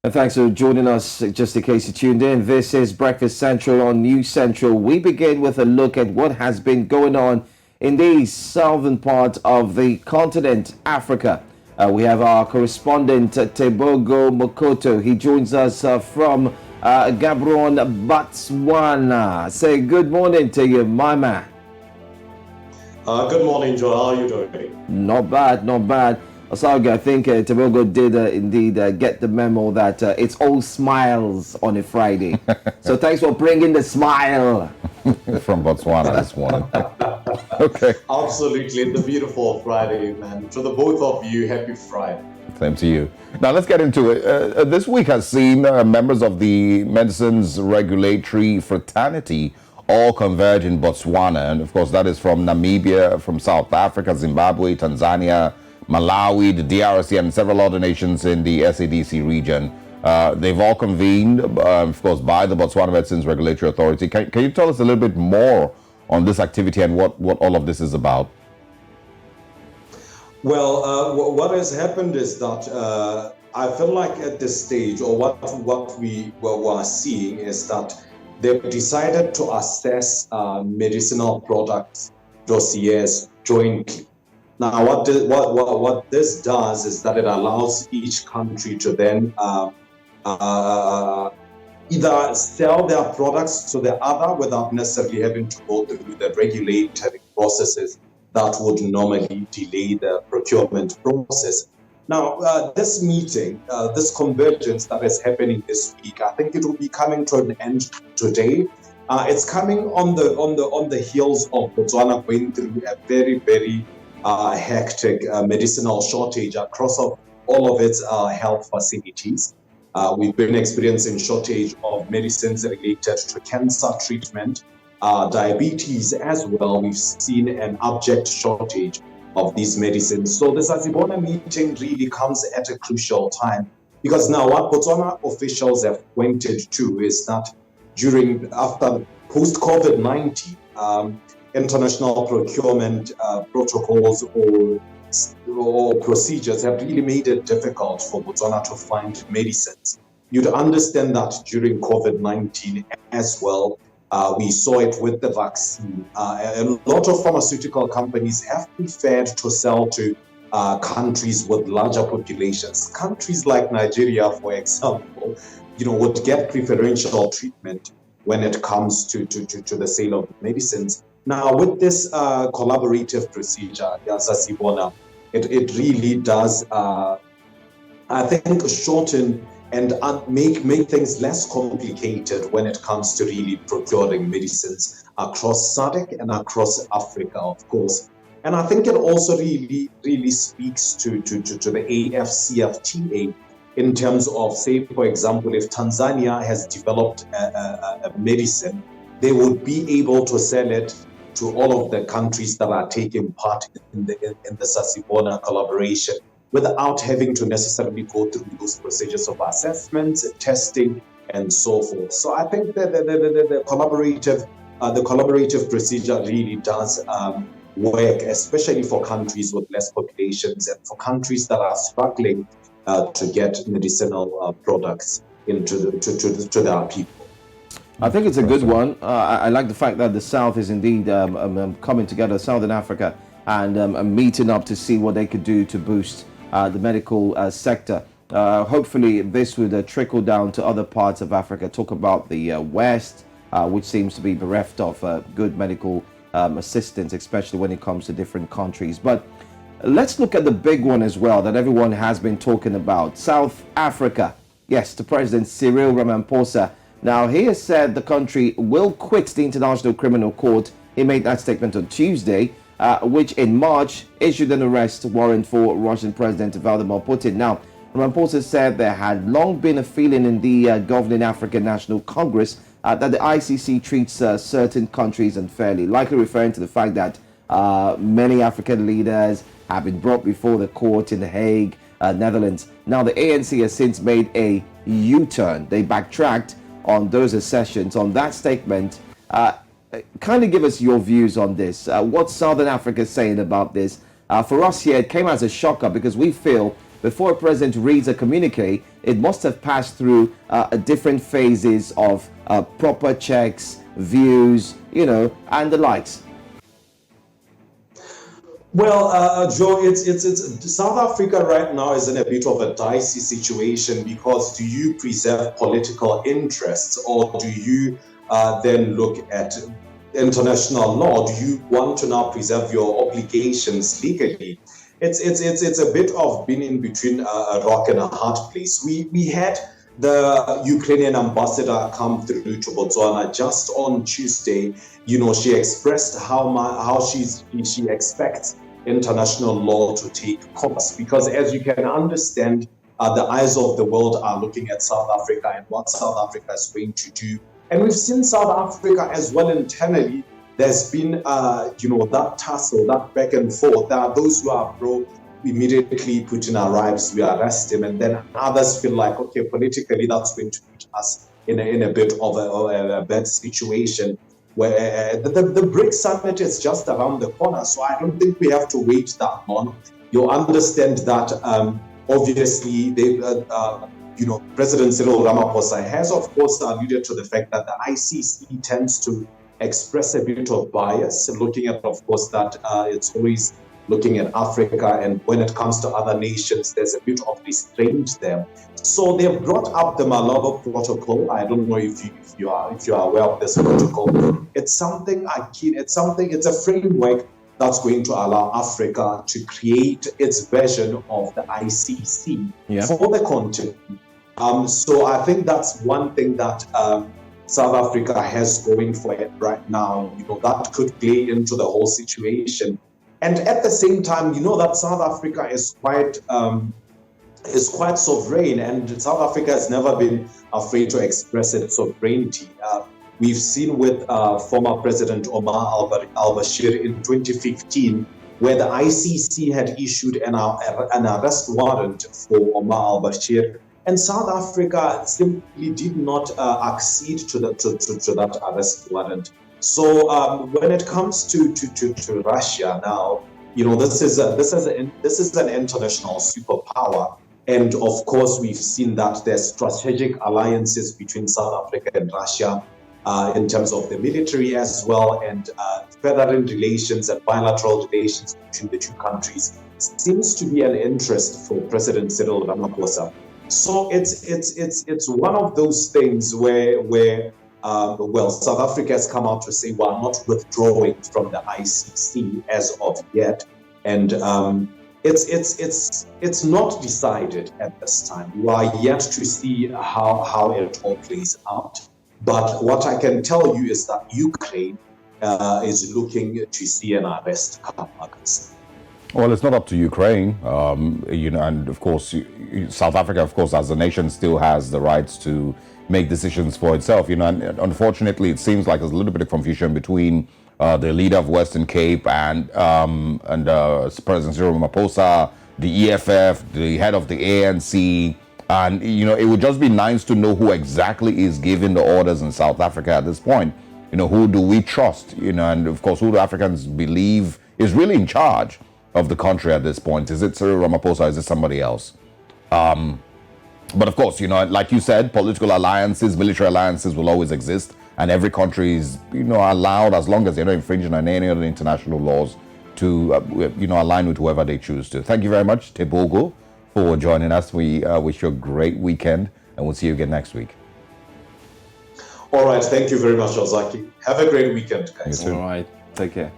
And thanks for joining us. Just in case you tuned in, this is Breakfast Central on News Central. We begin with a look at what has been going on in the southern part of the continent, Africa. We have our correspondent, Tebogo Mokoto. He joins us from Gaborone, Botswana. Say good morning to you, my man. Good morning, Joe. How are you doing? Not bad, not bad. Osaga, I think Tebogo did indeed get the memo that it's all smiles on a Friday. So thanks for bringing the smile. From Botswana this morning. Okay. Absolutely. It's a beautiful Friday, man. To the both of you, happy Friday. Same to you. Now let's get into it. This week has seen members of the Medicines Regulatory Fraternity all converge in Botswana. And of course, that is from Namibia, from South Africa, Zimbabwe, Tanzania, Malawi, the DRC, and several other nations in the SADC region. They've all convened, of course, by the Botswana Medicines Regulatory Authority. Can you tell us a little bit more on this activity and what all of this is about? Well, what has happened is that I feel like at this stage, or what we are seeing is that they've decided to assess medicinal products dossiers jointly. Now, what this does is that it allows each country to then either sell their products to the other without necessarily having to go through the regulatory processes that would normally delay the procurement process. Now, this meeting, this convergence that is happening this week, I think it will be coming to an end today. It's coming on the heels of Botswana going through a very, very hectic medicinal shortage across all of its health facilities. We've been experiencing shortage of medicines related to cancer treatment, diabetes as well. We've seen an abject shortage of these medicines. So the Sasibona meeting really comes at a crucial time, because now what Botswana officials have pointed to is that after post-COVID-19, international procurement protocols or procedures have really made it difficult for Botswana to find medicines. You'd understand that during COVID-19 as well. We saw it with the vaccine. A lot of pharmaceutical companies have preferred to sell to countries with larger populations. Countries like Nigeria, for example, would get preferential treatment when it comes to the sale of medicines. Now, with this collaborative procedure, Sasibona, it really does, I think, shorten and make things less complicated when it comes to really procuring medicines across SADC and across Africa, of course. And I think it also really speaks to the AFCFTA in terms of, say, for example, if Tanzania has developed a medicine, they would be able to sell it to all of the countries that are taking part in the Sasibona collaboration without having to necessarily go through those procedures of assessments, testing, and so forth. So I think that the collaborative procedure really does work, especially for countries with less populations and for countries that are struggling to get medicinal products into their people. I think it's a good one. I like the fact that the South is indeed coming together, Southern Africa, and meeting up to see what they could do to boost the medical sector. Hopefully, this would trickle down to other parts of Africa. Talk about the West, which seems to be bereft of good medical assistance, especially when it comes to different countries. But let's look at the big one as well that everyone has been talking about. South Africa. Yes, the President Cyril Ramaphosa. Now, he has said the country will quit the International Criminal Court. He made that statement on Tuesday, which in March issued an arrest warrant for Russian President Vladimir Putin. Now, Ramaphosa said there had long been a feeling in the governing African National Congress that the ICC treats certain countries unfairly, likely referring to the fact that many African leaders have been brought before the court in The Hague, Netherlands. Now, the ANC has since made a U-turn. They backtracked on those assertions, on that statement. Kind of give us your views on this. What Southern Africa is saying about this. For us here, it came as a shocker because we feel before a president reads a communique, it must have passed through different phases of proper checks, views, and the likes. Well, Joe, it's South Africa right now is in a bit of a dicey situation, because do you preserve political interests, or do you then look at international law? Do you want to now preserve your obligations legally? It's a bit of being in between a rock and a hard place. We had the Ukrainian ambassador come through to Botswana just on Tuesday. She expressed how she expects international law to take course, because as you can understand, the eyes of the world are looking at South Africa and what South Africa is going to do. And we've seen South Africa as well internally. There's been that tussle, that back and forth. There are those who are pro, immediately Putin arrives, we arrest him, and then others feel like, okay, politically that's going to put us in a bit of a bad situation, where the BRICS summit is just around the corner. So I don't think we have to wait that long. You understand that obviously President Cyril Ramaphosa has, of course, alluded to the fact that the ICC tends to express a bit of bias, looking at, of course, that it's always looking at Africa, and when it comes to other nations, there's a bit of restraint there. So they've brought up the Malabo Protocol. I don't know if you are aware of this protocol. It's a framework that's going to allow Africa to create its version of the ICC for the continent. So I think that's one thing that South Africa has going for it right now. That could play into the whole situation. And at the same time, that South Africa is quite sovereign, and South Africa has never been afraid to express its sovereignty. We've seen with former President Omar al-Bashir in 2015, where the ICC had issued an arrest warrant for Omar al-Bashir, and South Africa simply did not accede to that arrest warrant. So when it comes to Russia now, this is an international superpower, and of course we've seen that there's strategic alliances between South Africa and Russia in terms of the military as well, and furthering relations and bilateral relations between the two countries seems to be an interest for President Cyril Ramaphosa. So it's one of those things where South Africa has come out to say we're not withdrawing from the ICC as of yet, and it's not decided at this time. We are yet to see how it all plays out. But what I can tell you is that Ukraine is looking to see an arrest come August. Well, it's not up to Ukraine, and of course, South Africa, of course, as a nation, still has the rights to make decisions for itself, and unfortunately, it seems like there's a little bit of confusion between the leader of Western Cape and President Cyril Ramaphosa, the EFF, the head of the ANC, and it would just be nice to know who exactly is giving the orders in South Africa at this point. Who do we trust? And of course, who do Africans believe is really in charge of the country at this point? Is it Cyril Ramaphosa? Is it somebody else? But of course, like you said, political alliances, military alliances will always exist, and every country is, allowed, as long as they're not infringing on any other international laws, to, align with whoever they choose to. Thank you very much, Tebogo, for joining us. We wish you a great weekend, and we'll see you again next week. All right. Thank you very much, Ozaki. Have a great weekend, guys. All right. Take care.